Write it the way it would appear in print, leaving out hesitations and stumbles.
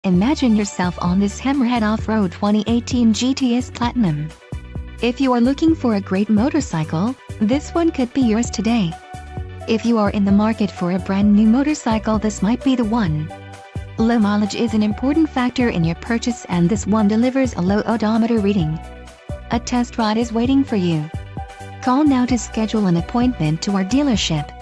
Imagine yourself on this Hammerhead Off-Road 2018 GTS Platinum. If you are looking for a great motorcycle, this one could be yours today. If you are in the market for a brand new motorcycle, this might be the one. Low mileage is an important factor in your purchase, and this one delivers a low odometer reading. A test ride is waiting for you. Call now to schedule an appointment to our dealership.